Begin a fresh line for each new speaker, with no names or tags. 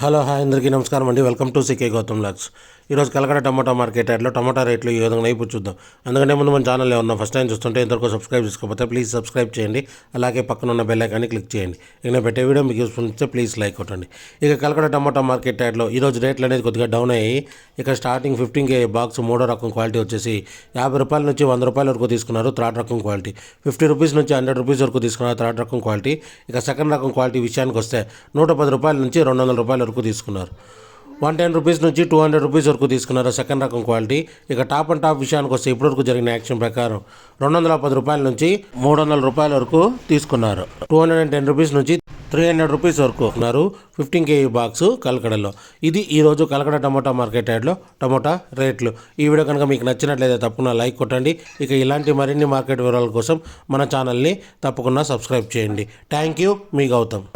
Hello hi అందరికీ నమస్కారం అండి. Welcome to CK Gautam vlogs. ఈరోజు కలకడ టమాటా మార్కెట్ యార్డ్లో టమాటా రేట్లు ఈ విధంగా ఇప్పుడు చూద్దాం. అందుకంటే ముందు మన ఛానల్లో ఉన్న ఫస్ట్ టైం చూస్తుంటే ఇంతవరకు సబ్స్క్రైబ్ చేసుకోకపోతే ప్లీజ్ సబ్స్క్రైబ్ చేయండి. అలాగే పక్కన ఉన్న బెల్ ఐకాన్ని క్లిక్ చేయండి. నేను పెట్టే వీడియో మీకు యూస్ఫుల్ ఇస్తే ప్లీజ్ లైక్ కొట్టండి. ఇక కలకడ టమాటా మార్కెట్ యార్డ్లో ఈరోజు రేట్లు అనేది కొద్దిగా డౌన్ అయ్యాయి. ఇక స్టార్టింగ్ 15 kg బాక్స్ మూడో రకం క్వాలిటీ వచ్చేసి 50 రూపాయల నుంచి 100 రూపాయల వరకు తీసుకున్నారు. థర్డ్ రకం క్వాలిటీ 50 రూపీస్ నుంచి 100 రూపీస్ వరకు తీసుకున్నారు. థర్డ్ రకం క్వాలిటీ. ఇక సెకండ్ రకం క్వాలిటీ విషయానికి వస్తే 110 రూపాయల నుంచి 200 రూపాయల వరకు తీసుకున్నారు. 110 రూపీస్ నుంచి 200 రూపీస్ వరకు తీసుకున్నారు సెకండ్ రకం క్వాలిటీ. ఇక టాప్ అండ్ టాప్ విషయానికి వస్తే ఇప్పటివరకు జరిగిన యాక్షన్ ప్రకారం 210 రూపాయల నుంచి 300 రూపాయల వరకు తీసుకున్నారు. 210 రూపీస్ నుంచి 300 రూపీస్ వరకు ఉన్నారు 15 kg బాక్స్ కలకడలో. ఇది ఈరోజు కలకడ టమాటా మార్కెట్ యార్డ్లో టమాటా రేట్లు. ఈ వీడియో కనుక మీకు నచ్చినట్లయితే తప్పకుండా లైక్ కొట్టండి. ఇక ఇలాంటి మరిన్ని మార్కెట్ వివరాల కోసం మన ఛానల్ని తప్పకుండా సబ్స్క్రైబ్ చేయండి. థ్యాంక్ యూ, మీ గౌతమ్.